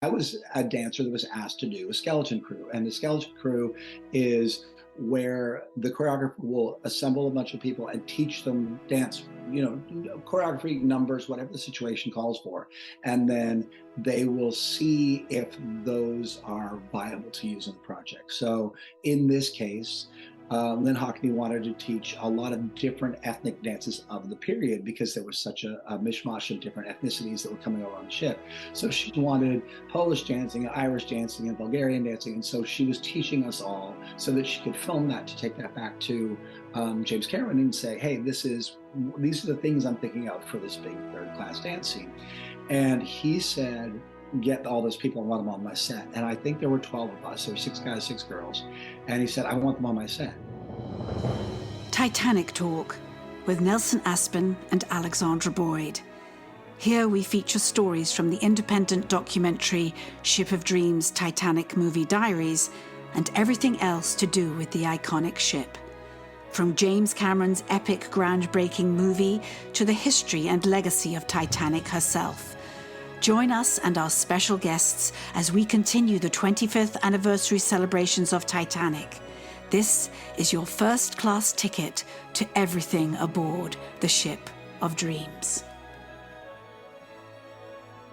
I was a dancer that was asked to do a skeleton crew, and the skeleton crew is where the choreographer will assemble a bunch of people and teach them dance, choreography, numbers, whatever the situation calls for, and then they will see if those are viable to use in the project. So in this case, Lynne Hockney wanted to teach a lot of different ethnic dances of the period because there was such a mishmash of different ethnicities that were coming over on the ship. So she wanted Polish dancing, and Irish dancing, and Bulgarian dancing, and so she was teaching us all so that she could film that to take that back to James Cameron and say, "Hey, these are the things I'm thinking of for this big third-class dance scene." And he said, "Get all those people and want them on my set." And I think there were 12 of us. There were 6 guys, 6 girls. And he said, "I want them on my set." Titanic Talk with Nelson Aspin and Alexandra Boyd. Here we feature stories from the independent documentary Ship of Dreams, Titanic Movie Diaries, and everything else to do with the iconic ship. From James Cameron's epic groundbreaking movie to the history and legacy of Titanic herself. Join us and our special guests as we continue the 25th anniversary celebrations of Titanic. This is your first-class ticket to everything aboard the Ship of Dreams.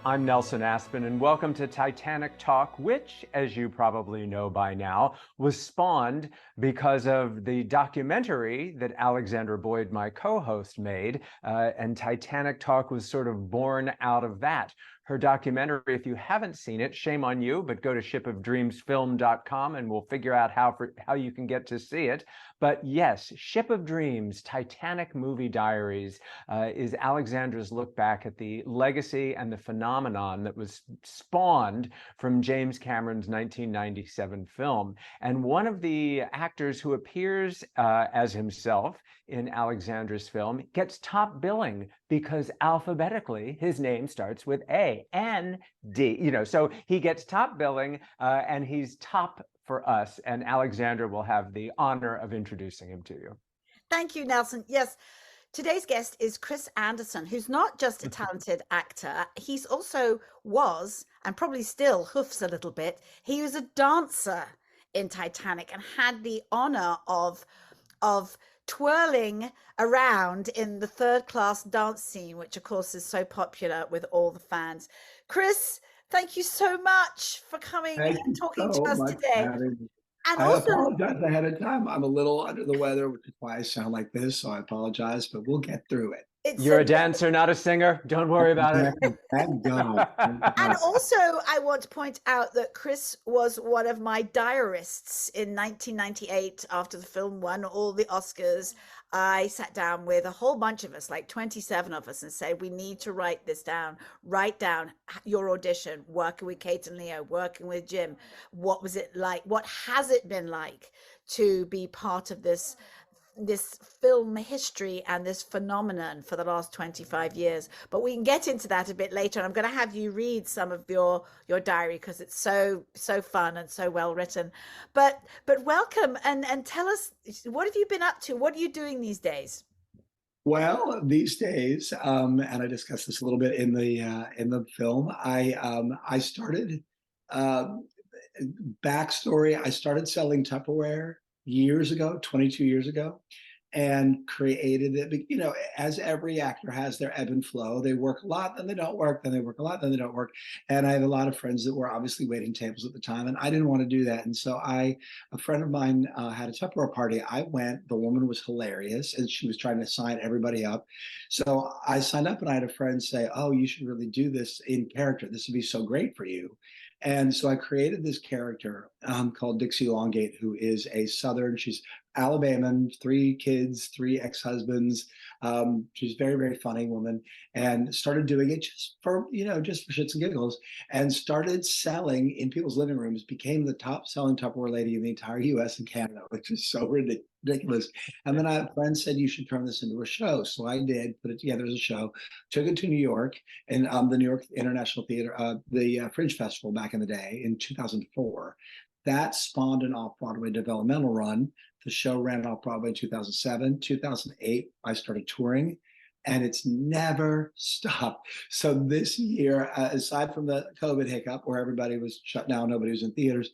I'm Nelson Aspin, and welcome to Titanic Talk, which, as you probably know by now, was spawned because of the documentary that Alexandra Boyd, my co-host, made, and Titanic Talk was sort of born out of that. Her documentary, if you haven't seen it, shame on you, but go to shipofdreamsfilm.com and we'll figure out how you can get to see it. But yes, Ship of Dreams, Titanic Movie Diaries is Alexandra's look back at the legacy and the phenomenon that was spawned from James Cameron's 1997 film. And one of the actors who appears as himself in Alexandra's film gets top billing because alphabetically his name starts with A and D, so he gets top billing and he's top for us, and Alexandra will have the honor of introducing him to you. Thank you, Nelson. Yes, today's guest is Kris Andersson, who's not just a talented actor, he's also was, and probably still hoofs a little bit, he was a dancer in Titanic and had the honor of twirling around in the third-class dance scene, which of course is so popular with all the fans. Kris, thank you so much for coming and talking to us today. And I apologize ahead of time. I'm a little under the weather, which is why I sound like this, so I apologize, but we'll get through it. You're a dancer, not a singer. Don't worry about it. Thank God. And also, I want to point out that Kris was one of my diarists in 1998 after the film won all the Oscars. I sat down with a whole bunch of us, like 27 of us, and said, we need to write this down. Write down your audition, working with Kate and Leo, working with Jim. What was it like? What has it been like to be part of this film history and this phenomenon for the last 25 years? But we can get into that a bit later. And I'm going to have you read some of your diary because it's so fun and so well written. But welcome and tell us, what have you been up to? What are you doing these days? Well, these days, and I discussed this a little bit in the film. I started backstory. I started selling Tupperware years ago, 22 years ago, and created it. As every actor has their ebb and flow. They work a lot, then they don't work, then they work a lot, then they don't work. And I had a lot of friends that were obviously waiting tables at the time, and I didn't want to do that. And so a friend of mine had a Tupperware party. I went. The woman was hilarious, and she was trying to sign everybody up. So I signed up, and I had a friend say, "Oh, you should really do this in character. This would be so great for you." And so I created this character called Dixie Longgate, who is a Southern. She's Alabama, 3 kids, 3 ex-husbands. She's a very, very funny woman, and started doing it just for shits and giggles, and started selling in people's living rooms, became the top selling Tupperware lady in the entire US and Canada, which is so ridiculous. And then a friend said, you should turn this into a show. So I did, put it together as a show, took it to New York, and the New York International Theater, the Fringe Festival back in the day in 2004. That spawned an off-Broadway developmental run. The show ran off-Broadway in 2007. 2008, I started touring. and it's never stopped. So this year, aside from the COVID hiccup where everybody was shut down, nobody was in theaters,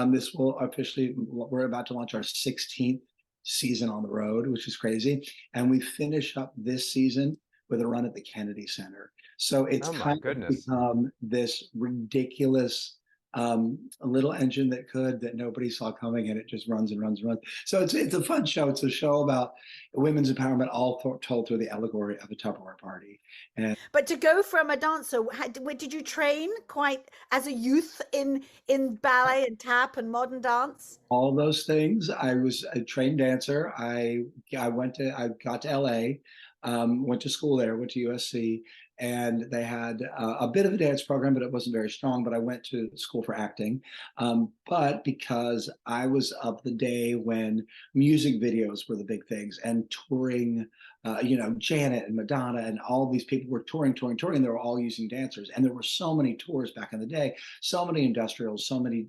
this will officially, we're about to launch our 16th season on the road, which is crazy. And we finish up this season with a run at the Kennedy Center. So it's Oh my kind of goodness. become this ridiculous a little engine that nobody saw coming, and it just runs and runs and runs. So it's a fun show. It's a show about women's empowerment, all told through the allegory of a Tupperware party. And But to go from a dancer, did you train quite as a youth in ballet and tap and modern dance? all those things. I was a trained dancer. I got to LA, went to school there, went to USC, and they had a bit of a dance program, but it wasn't very strong. But I went to school for acting. But because I was of the day when music videos were the big things and touring, Janet and Madonna and all these people were touring. They were all using dancers. And there were so many tours back in the day, so many industrials, so many,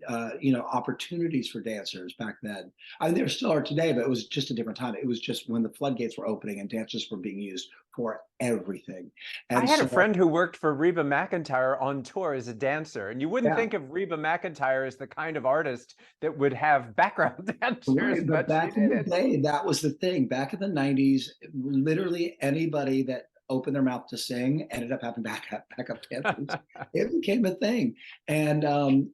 opportunities for dancers back then. I mean, there still are today, but it was just a different time. It was just when the floodgates were opening and dancers were being used for everything. I And had a so, friend who worked for Reba McEntire on tour as a dancer, and you wouldn't yeah. think of Reba McEntire as the kind of artist that would have background dancers, Right, but but she back in did the it. day, that was the thing. Back in the 90s, literally anybody that opened their mouth to sing ended up having backup dancers. It became a thing. And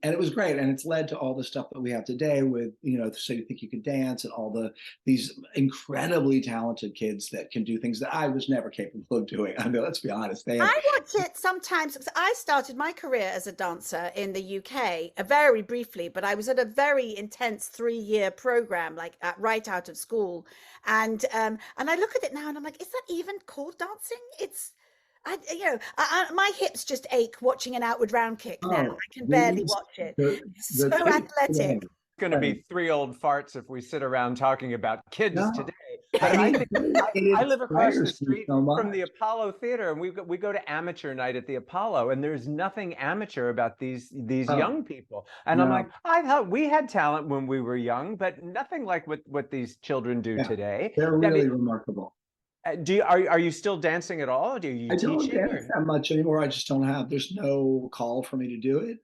it was great. And it's led to all the stuff that we have today with, So You Think You Could Dance and all these incredibly talented kids that can do things that I was never capable of doing. I mean, let's be honest. They have I watch it sometimes because I started my career as a dancer in the UK, very briefly, but I was at a very intense 3-year program, like right out of school, and I look at it now and I'm like, is that even called dancing? It's, my hips just ache watching an outward round kick now. oh, I can barely these watch it. the It's the so kids athletic. today. Going to be three old farts if we sit around talking about kids today. No, But I I mean, think it I live across the inspires me street so from the much. Apollo Theater, and we go to amateur night at the Apollo, and there's nothing amateur about these Oh, young people. And I'm like, no, I thought we had talent when we were young, but nothing like what these children do yeah, today. they're I mean, really remarkable. are you still dancing at all? Are you I don't teaching? dance Or? that much anymore. I just don't have, there's no call for me to do it.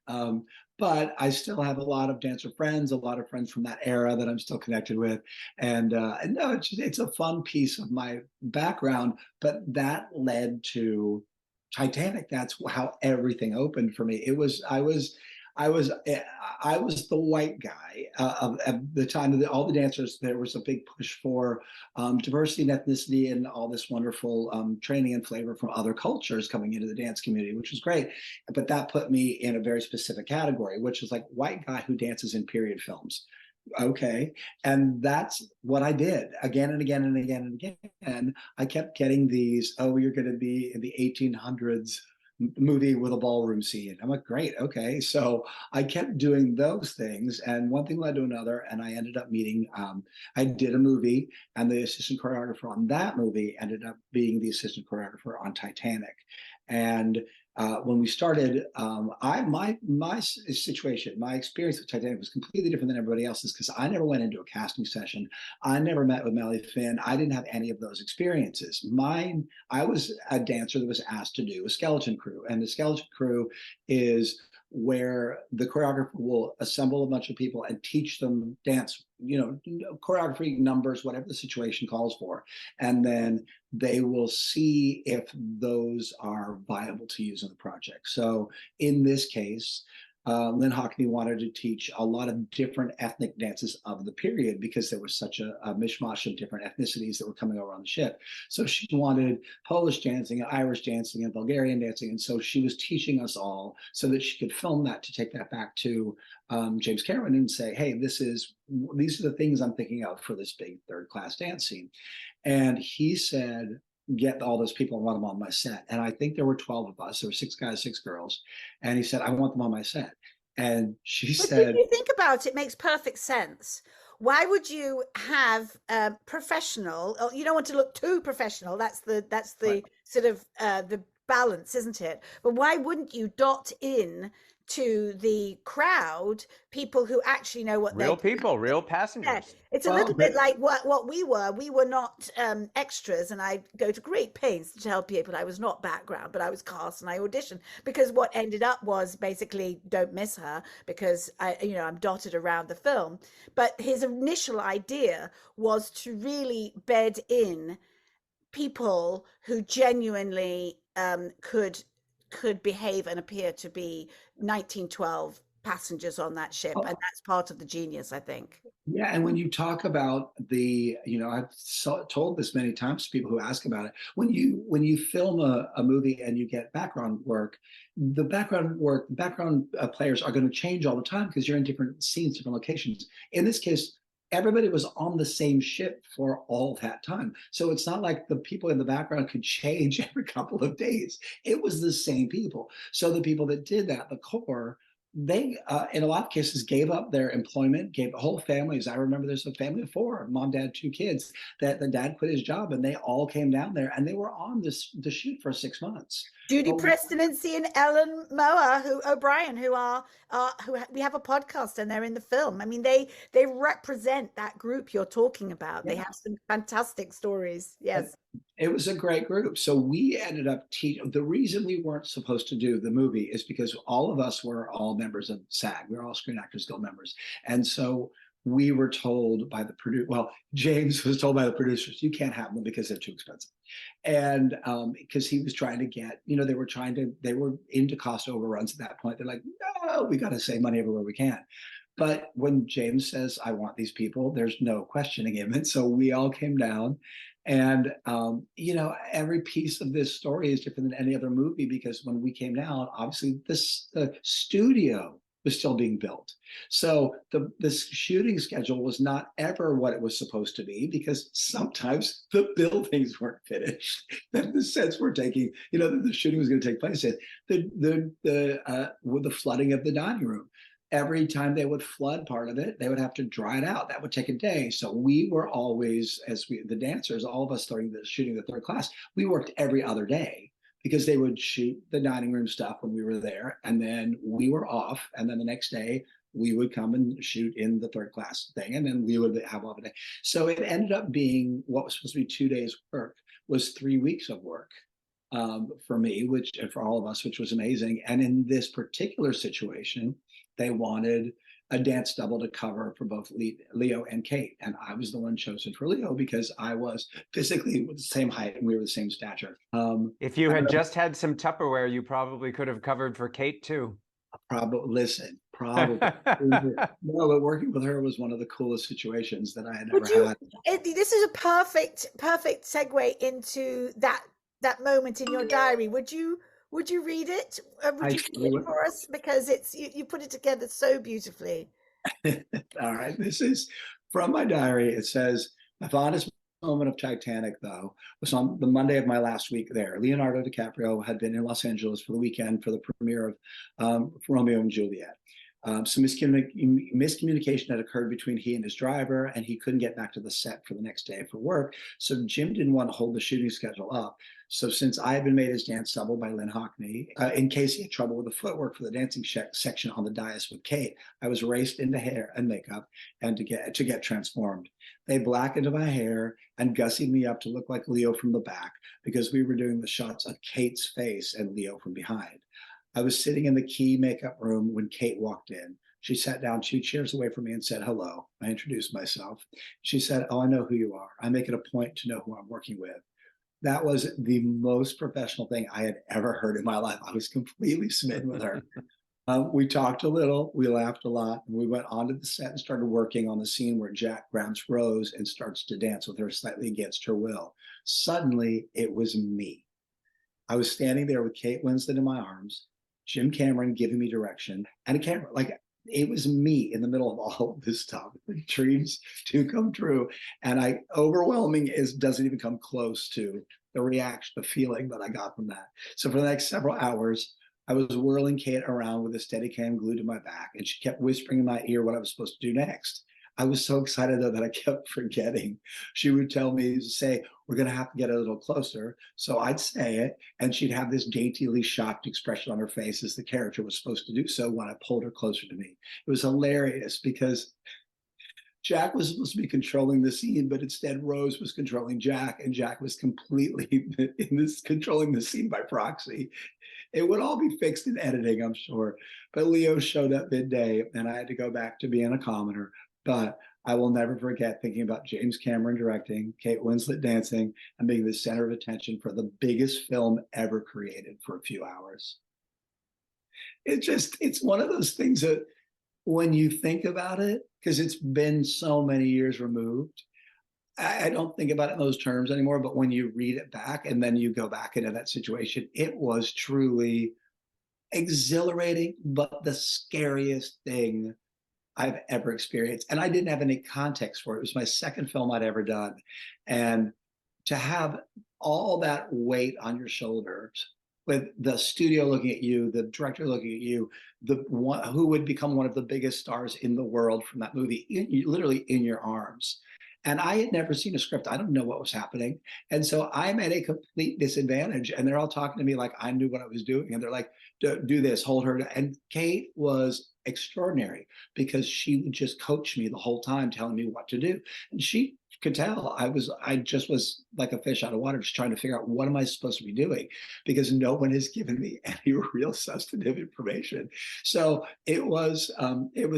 But I still have a lot of dancer friends, a lot of friends from that era that I'm still connected with. And no, it's a fun piece of my background, but that led to Titanic. That's how everything opened for me. I was I was the white guy of the time that all the dancers. There was a big push for diversity and ethnicity and all this wonderful training and flavor from other cultures coming into the dance community, which was great. But that put me in a very specific category, which is like white guy who dances in period films. Okay. And that's what I did again and again and again and again. And I kept getting these, oh, you're going to be in the 1800s movie with a ballroom scene. I'm like, great, okay. So I kept doing those things, and one thing led to another, and I ended up meeting. I did a movie, and the assistant choreographer on that movie ended up being the assistant choreographer on Titanic. And when we started, my situation, my experience with Titanic was completely different than everybody else's because I never went into a casting session. I never met with Melly Finn. I didn't have any of those experiences. I was a dancer that was asked to do a skeleton crew, and the skeleton crew is where the choreographer will assemble a bunch of people and teach them dance, choreography, numbers, whatever the situation calls for. And then they will see if those are viable to use in the project. So in this case, Lynne Hockney wanted to teach a lot of different ethnic dances of the period because there was such a mishmash of different ethnicities that were coming over on the ship. So she wanted Polish dancing and Irish dancing and Bulgarian dancing. And so she was teaching us all so that she could film that to take that back to James Cameron and say, hey, these are the things I'm thinking of for this big third class dance scene. And he said, get all those people and want them on my set. And I think there were 12 of us. There were 6 guys, 6 girls. And he said, I want them on my set. And she But said, if you think about it, it makes perfect sense. Why would you have a professional? You don't want to look too professional. That's the right, sort of the balance, isn't it? But why wouldn't you dot in to the crowd people who actually know what Real they're people, real doing. Yeah, passengers. it's a Well, little bit but like what we were. We were not extras, and I go to great pains to tell people I was not background, but I was cast and I auditioned, because what ended up was basically don't miss her, because I'm dotted around the film. But his initial idea was to really bed in people who genuinely could behave and appear to be 1912 passengers on that ship, and that's part of the genius, I think. yeah, and when you talk about told this many times to people who ask about it. When you film a movie and you get background work, background players are going to change all the time because you're in different scenes, different locations. In this case, everybody was on the same ship for all that time. So it's not like the people in the background could change every couple of days. It was the same people. So the people that did that, the core, they in a lot of cases gave up their employment, gave whole families. I remember there's a family of four, mom, dad, two kids, that the dad quit his job and they all came down there and they were on the shoot for 6 months. Judy But Preston and Ian Ellen Moa, who O'Brien, who are we have a podcast and they're in the film. I mean, they represent that group you're talking about. They yeah, have some fantastic stories. Yes. it was a great group. So we ended up teaching. The reason we weren't supposed to do the movie is because all of us were all members of SAG. We were all Screen Actors Guild members. And so we were told by the producer, well, James was told by the producers, you can't have them because they're too expensive. And because he was trying to get, they were into cost overruns at that point. They're like, no, we got to save money everywhere we can. But when James says, I want these people, there's no questioning him. And so we all came down. And, every piece of this story is different than any other movie because when we came down, obviously the studio was still being built. So this shooting schedule was not ever what it was supposed to be because sometimes the buildings weren't finished that the sets were taking, that the shooting was going to take place in. With the flooding of the dining room. Every time they would flood part of it, they would have to dry it out. That would take a day. So we were always, the dancers, all of us starting shooting the third class, we worked every other day because they would shoot the dining room stuff when we were there. And then we were off. And then the next day we would come and shoot in the third class thing. And then we would have off a day. So it ended up being what was supposed to be 2 days work was 3 weeks of work. For me, and for all of us, which was amazing. And in this particular situation, they wanted a dance double to cover for both Leo and Kate. And I was the one chosen for Leo because I was physically the same height and we were the same stature. If you had just had some Tupperware, you probably could have covered for Kate too. Probably. No, but working with her was one of the coolest situations that I had ever had. This is a perfect segue into that moment in your diary. Would you read it? Would you read it for us? Because you put it together so beautifully. All right. This is from my diary. It says, my fondest moment of Titanic, though, was on the Monday of my last week there. Leonardo Di Caprio had been in Los Angeles for the weekend for the premiere of Romeo and Juliet. Some miscommunication had occurred between he and his driver, and he couldn't get back to the set for the next day for work. So Jim didn't want to hold the shooting schedule up. So since I had been made his dance double by Lynne Hockney, in case he had trouble with the footwork for the dancing section on the dais with Kate, I was raced into hair and makeup and to get transformed. They blackened my hair and gussied me up to look like Leo from the back because we were doing the shots of Kate's face and Leo from behind. I was sitting in the key makeup room when Kate walked in. She sat down 2 chairs away from me and said, hello. I introduced myself. She said, oh, I know who you are. I make it a point to know who I'm working with. That was the most professional thing I had ever heard in my life. I was completely smitten with her. We talked a little, we laughed a lot, and we went onto the set and started working on the scene where Jack grabs Rose and starts to dance with her slightly against her will. Suddenly, it was me. I was standing there with Kate Winslet in my arms, Jim Cameron giving me direction, and a camera. Like, it was me in the middle of all of this stuff. The dreams do come true. And overwhelming doesn't even come close to the reaction, the feeling that I got from that. So for the next several hours, I was whirling Kate around with a Steadicam glued to my back, and she kept whispering in my ear what I was supposed to do next. I was so excited though that I kept forgetting. She would tell me, say, we're going to have to get a little closer. So I'd say it, and she'd have this daintily shocked expression on her face as the character was supposed to do so when I pulled her closer to me. It was hilarious because Jack was supposed to be controlling the scene, but instead Rose was controlling Jack, and Jack was completely in this controlling the scene by proxy. It would all be fixed in editing, I'm sure. But Leo showed up midday, and I had to go back to being a commoner. But I will never forget thinking about James Cameron directing, Kate Winslet dancing, and being the center of attention for the biggest film ever created for a few hours. It's one of those things that when you think about it, because it's been so many years removed, I don't think about it in those terms anymore. But when you read it back and then you go back into that situation, it was truly exhilarating, but the scariest thing I've ever experienced. And I didn't have any context for it. It was my second film I'd ever done. And to have all that weight on your shoulders, with the studio looking at you, the director looking at you, the one who would become one of the biggest stars in the world from that movie, literally in your arms. And I had never seen a script. I don't know what was happening. And so I'm at a complete disadvantage. And they're all talking to me like I knew what I was doing. And they're like, do this, hold her. And Kate was extraordinary because she would just coach me the whole time, telling me what to do. And she could tell I just was like a fish out of water, just trying to figure out what am I supposed to be doing, because no one has given me any real substantive information. So it was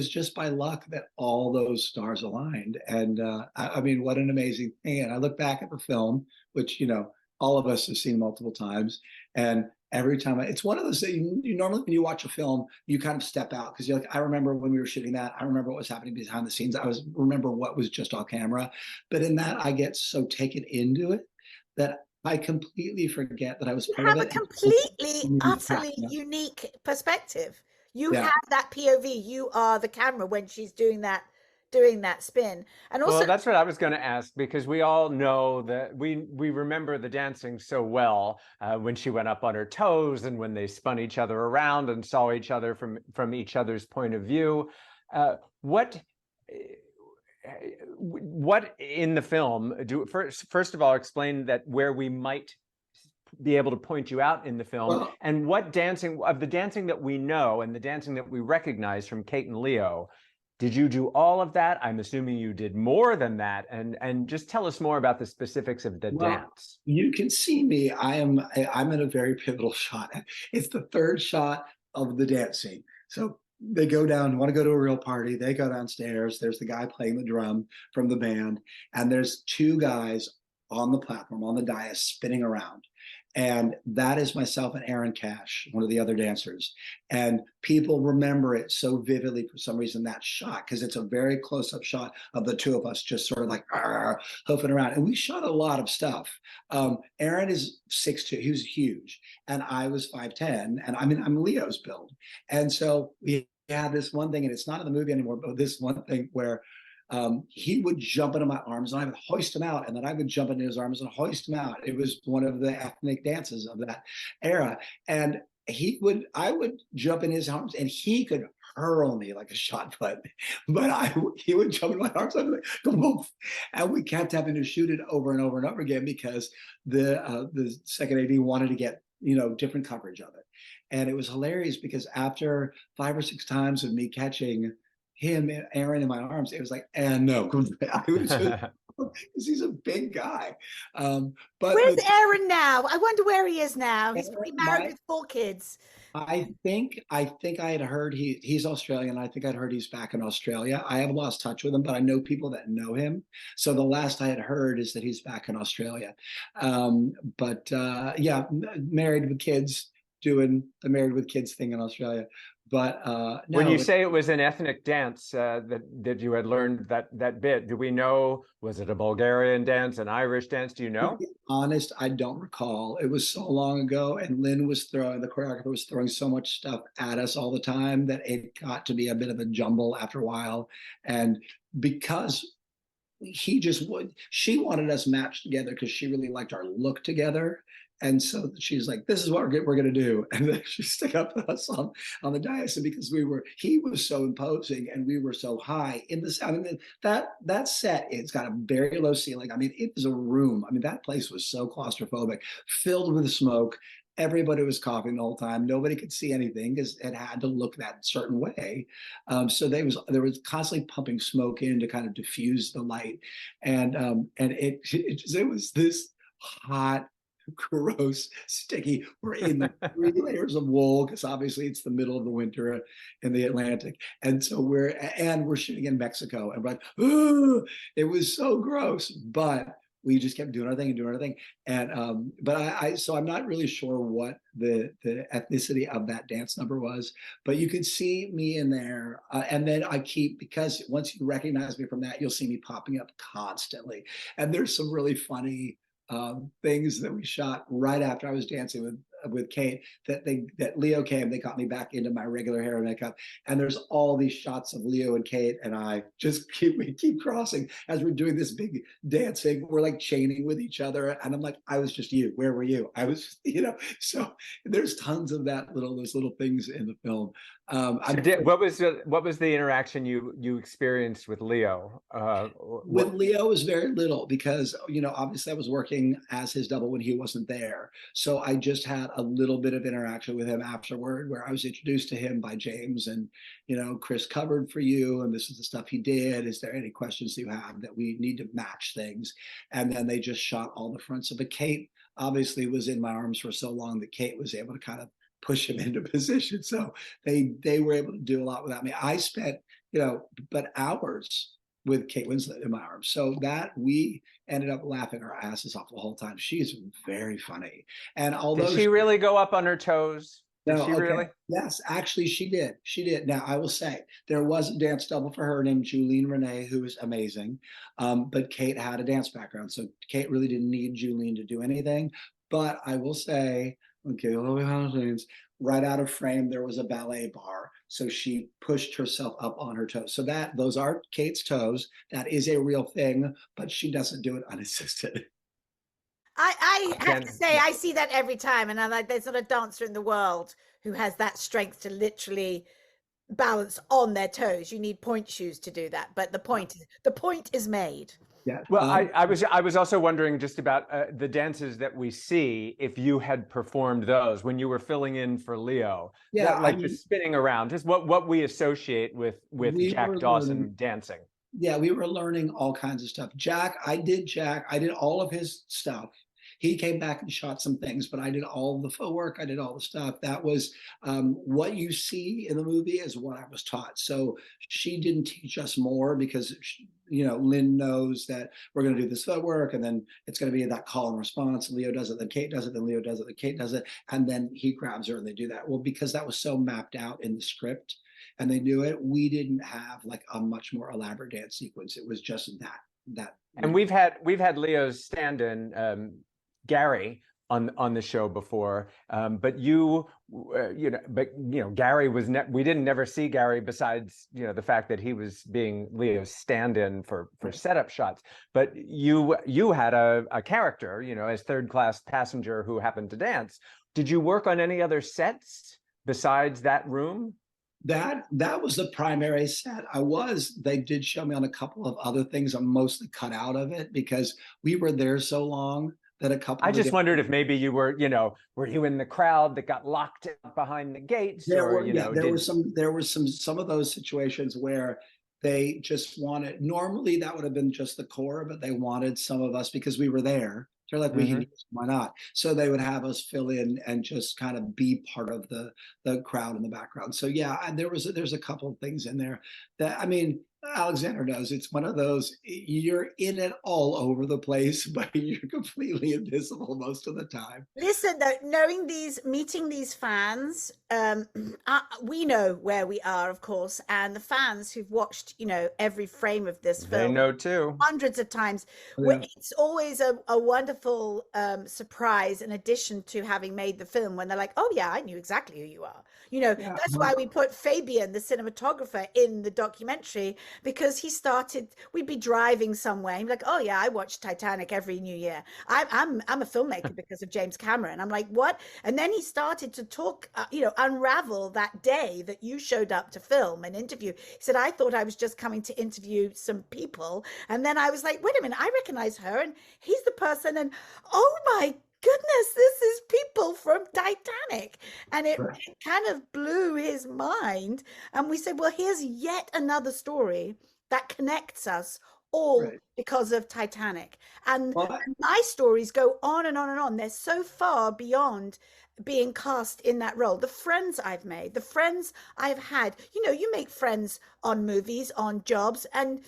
just by luck that all those stars aligned. And I mean, what an amazing thing. And I look back at the film, which, you know, all of us have seen multiple times. And every time it's one of those things, you normally when you watch a film, you kind of step out because you're like, I remember when we were shooting that. I remember what was happening behind the scenes. Remember what was just off camera. But in that, I get so taken into it that I completely forget that I was part of it. You have a completely, utterly unique perspective. You have that POV. You are the camera when she's doing that spin. And also, well, that's what I was going to ask, because we all know that we remember the dancing so well when she went up on her toes and when they spun each other around and saw each other from each other's point of view. What in the film first of all explain that where we might be able to point you out in the film, and what dancing of the dancing that we know and the dancing that we recognize from Kate and Leo. Did you do all of that? I'm assuming you did more than that. And just tell us more about the specifics of the dance. You can see me. I'm in a very pivotal shot. It's the third shot of the dance scene. So they go down, want to go to a real party. They go downstairs. There's the guy playing the drum from the band. And there's two guys on the platform, on the dais, spinning around. And that is myself and Aaron Cash, one of the other dancers. And people remember it so vividly for some reason, that shot, because it's a very close-up shot of the two of us just sort of like hoofing around. And we shot a lot of stuff. Aaron is 6'2", he was huge. And I was 5'10", and I'm Leo's build. And so we had this one thing, and it's not in the movie anymore, but this one thing where he would jump into my arms and I would hoist him out, and then I would jump into his arms and hoist him out. It was one of the ethnic dances of that era. And I would jump in his arms and he could hurl me like a shot put, but he would jump in my arms. I'd be like, boom. And we kept having to shoot it over and over and over again because the second AD wanted to get, different coverage of it. And it was hilarious because after 5 or 6 times of me catching him and Aaron in my arms, it was like, and no, because he's a big guy. But where's Aaron now? I wonder where he is now. He's probably married with 4 kids. I think I had heard he's Australian. I think I'd heard he's back in Australia. I have lost touch with him, but I know people that know him. So the last I had heard is that he's back in Australia. Yeah, married with kids, doing the married with kids thing in Australia. But when you say it was an ethnic dance that you had learned that bit, do we know, was it a Bulgarian dance, an Irish dance? Do you know? To be honest, I don't recall. It was so long ago, and Lynne the choreographer was throwing so much stuff at us all the time that it got to be a bit of a jumble after a while. And because she wanted us matched together because she really liked our look together. And so she's like, this is what we're going to do. And then she stuck up with us on the dais. And because he was so imposing and we were so high in the sound. I mean, that set, it's got a very low ceiling. I mean, it was a room. I mean, that place was so claustrophobic, filled with smoke. Everybody was coughing the whole time. Nobody could see anything because it had to look that certain way. So there was constantly pumping smoke in to kind of diffuse the light. And it was this hot, gross, sticky. We're in the 3 layers of wool because obviously it's the middle of the winter in the Atlantic, and so we're shooting in Mexico, and we're like, ooh, it was so gross, but we just kept doing our thing. And but so I'm not really sure what the ethnicity of that dance number was, but you could see me in there. And then because once you recognize me from that, you'll see me popping up constantly. And there's some really funny things that we shot right after I was dancing with Kate, that Leo came, they got me back into my regular hair and makeup, and there's all these shots of Leo and Kate and I just keep crossing as we're doing this big dancing. We're like chaining with each other, and I'm like, I was just you. Where were you? I was, So there's tons of those little things in the film. What was the interaction you experienced with Leo? With Leo was very little because obviously I was working as his double when he wasn't there, so I just had a little bit of interaction with him afterward, where I was introduced to him by James, and Kris covered for you, and this is the stuff he did. Is there any questions you have that we need to match things? And then they just shot all the fronts. But Kate obviously was in my arms for so long that Kate was able to kind of push him into position. So they were able to do a lot without me. I spent, but hours with Kate Winslet in my arms. So that we ended up laughing our asses off the whole time. She's very funny. And although did she really go up on her toes? Did she really? Yes, actually she did. She did. Now I will say there was a dance double for her named Julene Renee, who is amazing. But Kate had a dance background. So Kate really didn't need Julene to do anything. But I will say, okay, right out of frame, there was a ballet bar. So she pushed herself up on her toes. So those are Kate's toes. That is a real thing, but she doesn't do it unassisted. I have to say, I see that every time. And I'm like, there's not a dancer in the world who has that strength to literally balance on their toes. You need point shoes to do that. But the point is made. Yeah. Well, I was also wondering just about the dances that we see, if you had performed those when you were filling in for Leo. Yeah, the spinning around, just what we associate with Jack Dawson dancing. Yeah, we were learning all kinds of stuff. I did all of his stuff. He came back and shot some things, but I did all the footwork. I did all the stuff. That was what you see in the movie is what I was taught. So she didn't teach us more because, Lynne knows that we're going to do this footwork, and then it's going to be that call and response. Leo does it, then Kate does it, then Leo does it, then Kate does it, and then he grabs her and they do that. Well, because that was so mapped out in the script and they knew it, we didn't have like a much more elaborate dance sequence. It was just that. And we've had Leo's stand-in, Gary, on the show before, but Gary was we didn't never see Gary besides the fact that he was being Leo's stand-in for setup shots. But you had a character, as third-class passenger who happened to dance. Did you work on any other sets besides that room? That was the primary set. They did show me on a couple of other things. I'm mostly cut out of it because we were there so long. I just wondered if maybe you were, were you in the crowd that got locked behind the gates? There were some of those situations where they just wanted. Normally, that would have been just the core, but they wanted some of us because we were there. They're like, why not? So they would have us fill in and just kind of be part of the crowd in the background. So yeah, there's a couple of things in there that Alexandra knows. It's one of those, you're in it all over the place, but you're completely invisible most of the time. Listen, though, meeting these fans, we know where we are, of course, and the fans who've watched, every frame of this film, they know too, hundreds of times. Yeah. It's always a wonderful surprise in addition to having made the film, when they're like, oh yeah, I knew exactly who you are. That's why we put Fabian, the cinematographer, in the documentary. because we'd be driving somewhere and be like, oh yeah, I watch Titanic every New Year. I'm a filmmaker because of James Cameron. I'm like, what? And then he started to talk, unravel that day that you showed up to film an interview. He said, I thought I was just coming to interview some people. And then I was like, wait a minute, I recognize her. And he's the person. And oh my goodness, this is people from Titanic. And it kind of blew his mind. And we said, well, here's yet another story that connects us all because of Titanic. And my stories go on and on and on. They're so far beyond being cast in that role. The friends I've made, the friends I've had, you make friends on movies, on jobs, and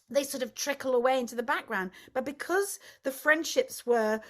they sort of trickle away into the background. But because the friendships were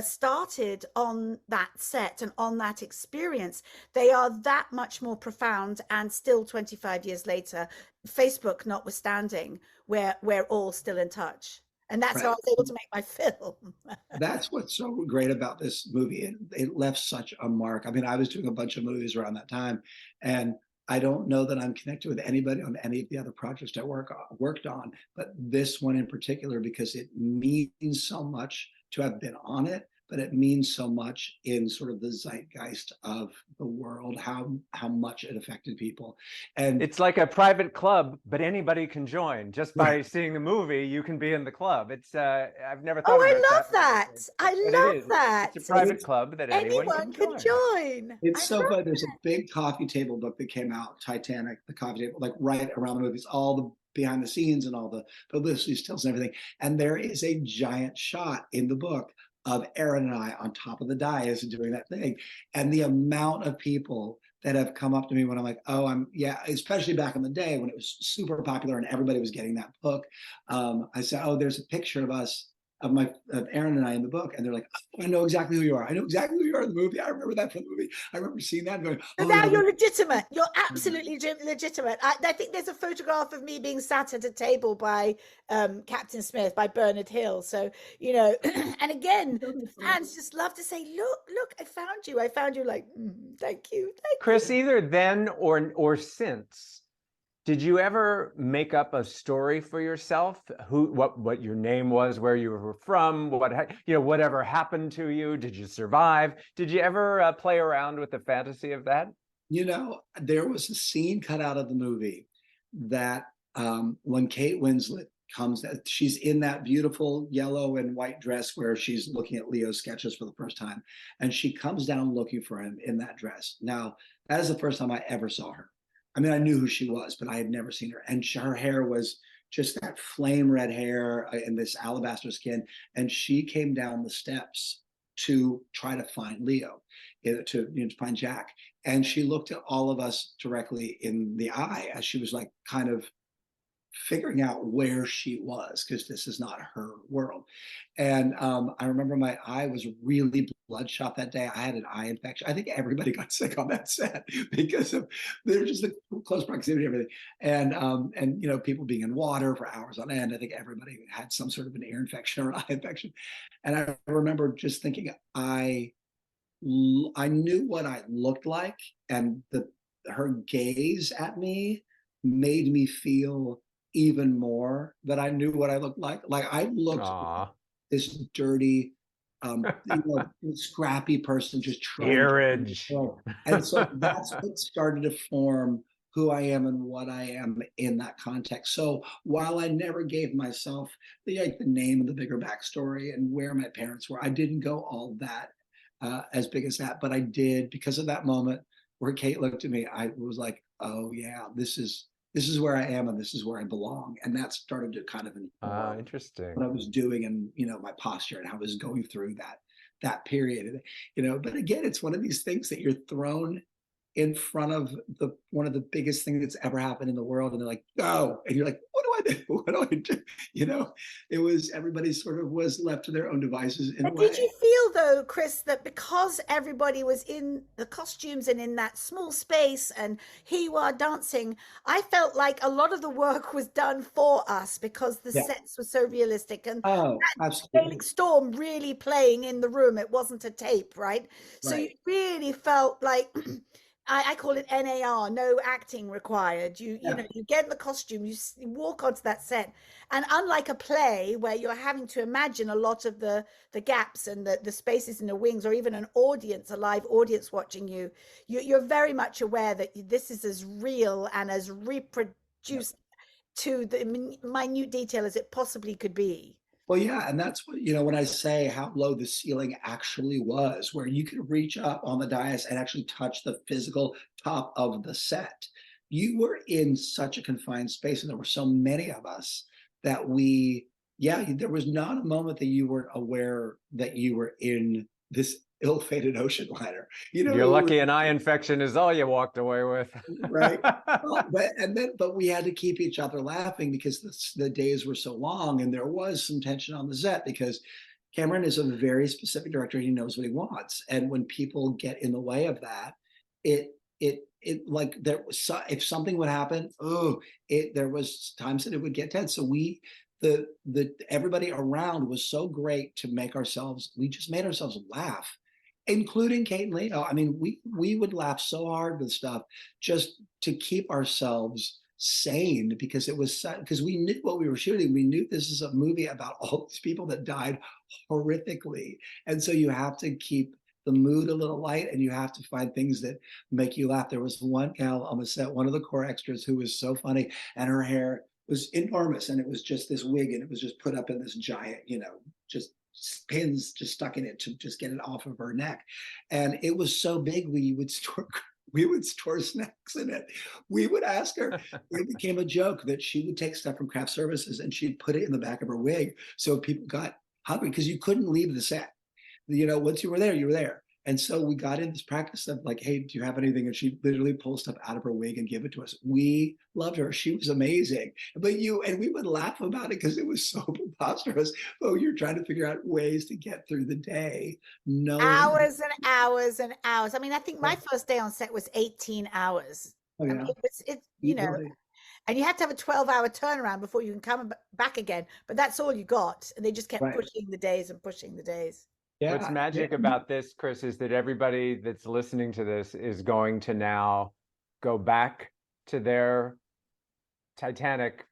started on that set and on that experience, they are that much more profound. And still 25 years later, Facebook notwithstanding, we're all still in touch. And that's how I was able to make my film. That's what's so great about this movie. It left such a mark. I mean, I was doing a bunch of movies around that time, and I don't know that I'm connected with anybody on any of the other projects I worked on, but this one in particular, because it means so much to have been on it, but it means so much in sort of the zeitgeist of the world, how much it affected people. And it's like a private club, but anybody can join. Just by seeing the movie, you can be in the club. It's I've never thought about that. I love that. It's a private club that anyone can join. It's so funny. There's a big coffee table book that came out, Titanic, the coffee table, like right around the movies, all the behind the scenes and all the publicity stills and everything. And there is a giant shot in the book of Aaron and I on top of the dais doing that thing. And the amount of people that have come up to me when I'm like, especially back in the day when it was super popular and everybody was getting that book. I said, there's a picture of us, of Aaron and I in the book. And they're like, I know exactly who you are. I know exactly who you are in the movie. I remember that from the movie. I remember seeing that and going, so now you're legitimate. You're absolutely legitimate. I think there's a photograph of me being sat at a table by Captain Smith, by Bernard Hill. So, and again, the fans just love to say, look, I found you. Like, thank you. Kris, either then or since, did you ever make up a story for yourself? What your name was, where you were from, whatever happened to you? Did you survive? Did you ever play around with the fantasy of that? There was a scene cut out of the movie that when Kate Winslet comes, she's in that beautiful yellow and white dress where she's looking at Leo's sketches for the first time, and she comes down looking for him in that dress. Now, that is the first time I ever saw her. I mean, I knew who she was, but I had never seen her. And her hair was just that flame red hair and this alabaster skin. And she came down the steps to try to find Leo, to find Jack. And she looked at all of us directly in the eye as she was like kind of figuring out where she was, because this is not her world. And I remember my eye was really bloodshot that day. I had an eye infection. I think everybody got sick on that set because of they're just the close proximity and everything. And people being in water for hours on end. I think everybody had some sort of an ear infection or an eye infection. And I remember just thinking I knew what I looked like, and her gaze at me made me feel even more that I knew what I looked like. Like I looked like this dirty, scrappy person just trying to. And so that's what started to form who I am and what I am in that context. So while I never gave myself the name and the bigger backstory and where my parents were, I didn't go all that as big as that, but I did, because of that moment where Kate looked at me, I was like, oh yeah, this is where I am and this is where I belong. And that started to kind of inform interesting what I was doing and, my posture and how I was going through that period. But again, it's one of these things that you're thrown in front of one of the biggest things that's ever happened in the world. And they're like, go. And you're like, what do I do? What do I do? It was, everybody sort of was left to their own devices in a way. Did you feel though, Kris, that because everybody was in the costumes and in that small space and here you are dancing, I felt like a lot of the work was done for us because the sets were so realistic and that storm really playing in the room. It wasn't a tape, right? So you really felt like I call it NAR, no acting required. You know, you get in the costume, you walk onto that set, and unlike a play where you're having to imagine a lot of the gaps and the spaces in the wings, or even an audience, a live audience watching you, you're very much aware that this is as real and as reproduced to the minute detail as it possibly could be. Well, yeah, and that's what, when I say how low the ceiling actually was, where you could reach up on the dais and actually touch the physical top of the set. You were in such a confined space, and there were so many of us that there was not a moment that you weren't aware that you were in this ill-fated ocean liner. You're lucky an eye infection is all you walked away with. Right. Well, but we had to keep each other laughing because the days were so long, and there was some tension on the set because Cameron is a very specific director. He knows what he wants, and when people get in the way of that, it like there was if something would happen, there was times that it would get tense. So everybody around was so great to we just made ourselves laugh, including Kate and Leo. I mean, we would laugh so hard with stuff just to keep ourselves sane because we knew what we were shooting. We knew this is a movie about all these people that died horrifically. And so you have to keep the mood a little light, and you have to find things that make you laugh. There was one gal on the set, one of the core extras, who was so funny, and her hair was enormous, and it was just this wig, and it was just put up in this giant, just pins just stuck in it to just get it off of her neck. And it was so big, we would store snacks in it. We would ask her, it became a joke that she would take stuff from craft services and she'd put it in the back of her wig so people got hungry, because you couldn't leave the set. Once you were there, you were there. And so we got in this practice of like, hey, do you have anything? And she'd literally pull stuff out of her wig and give it to us. We loved her. She was amazing. And we would laugh about it because it was so preposterous. But you're trying to figure out ways to get through the day. Hours and hours and hours. I mean, I think my first day on set was 18 hours. Oh, yeah. I mean, and you have to have a 12-hour turnaround before you can come back again. But that's all you got. And they just kept pushing the days and pushing the days. Yeah. What's magic about this, Kris, is that everybody that's listening to this is going to now go back to their Titanic,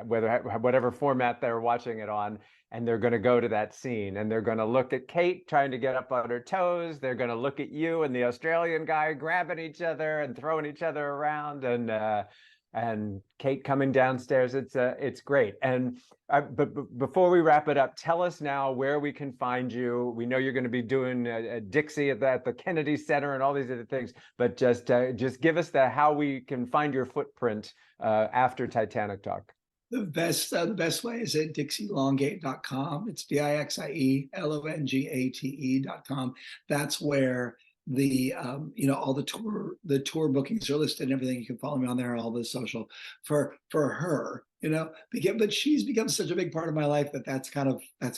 whatever format they're watching it on, and they're going to go to that scene, and they're going to look at Kate trying to get up on her toes. They're going to look at you and the Australian guy grabbing each other and throwing each other around, and Kate coming downstairs. It's great. And but before we wrap it up, tell us now where we can find you. We know you're going to be doing Dixie at the Kennedy Center and all these other things, but just give us how we can find your footprint after Titanic Talk. The best way is at dixielongate.com. It's DIXIELONGATE.com. That's where all the tour bookings are listed and everything. You can follow me on there, all the social for her, but she's become such a big part of my life that's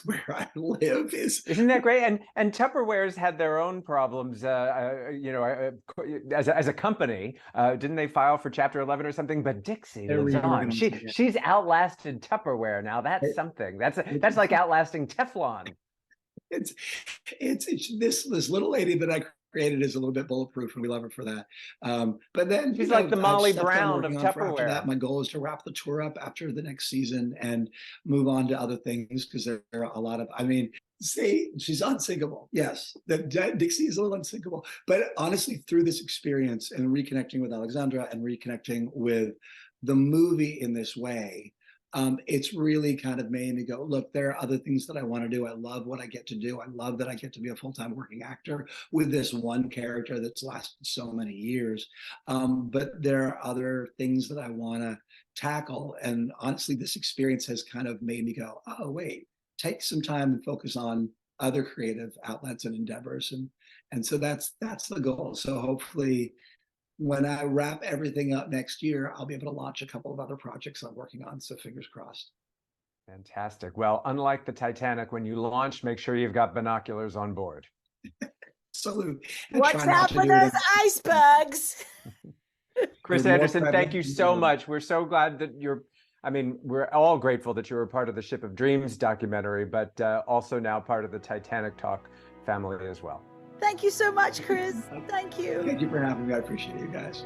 where I live. Isn't that great? And Tupperware's had their own problems, as a company. Didn't they file for Chapter 11 or something? But Dixie lives on. She's outlasted Tupperware now. That's something. That's like outlasting Teflon. It's this little lady that I created is a little bit bulletproof, and we love her for that. But then she's like the Molly Brown of Tupperware. That, my goal is to wrap the tour up after the next season and move on to other things, because there are a lot of. I mean, she's unsinkable. Yes, Dixie is a little unsinkable. But honestly, through this experience and reconnecting with Alexandra and reconnecting with the movie in this way, it's really kind of made me go, look, there are other things that I want to do. I love what I get to do. I love that I get to be a full-time working actor with this one character that's lasted so many years. But there are other things that I want to tackle. And honestly, this experience has kind of made me go, oh, wait, take some time and focus on other creative outlets and endeavors. And so that's the goal. So hopefully, when I wrap everything up next year, I'll be able to launch a couple of other projects I'm working on. So fingers crossed. Fantastic. Well, unlike the Titanic, when you launch, make sure you've got binoculars on board. Salute. Watch out for those icebergs. Kris Andersson, thank you so much. We're so glad that we're all grateful that you were part of the Ship of Dreams documentary, but also now part of the Titanic Talk family as well. Thank you so much, Kris. Thank you. Thank you for having me. I appreciate you guys.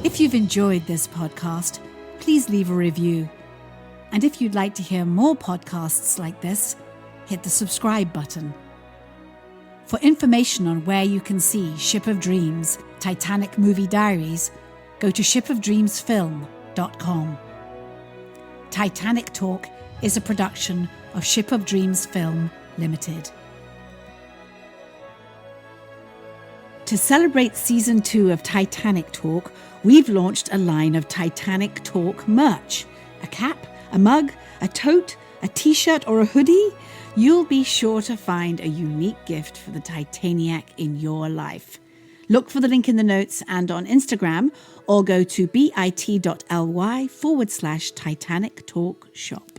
If you've enjoyed this podcast, please leave a review. And if you'd like to hear more podcasts like this, hit the subscribe button. For information on where you can see Ship of Dreams, Titanic Movie Diaries, go to shipofdreamsfilm.com. Titanic Talk is a production of Ship of Dreams Film Limited. To celebrate Season 2 of Titanic Talk, we've launched a line of Titanic Talk merch. A cap, a mug, a tote, a t-shirt or a hoodie. You'll be sure to find a unique gift for the Titaniac in your life. Look for the link in the notes and on Instagram, or go to bit.ly/Titanic Talk Shop.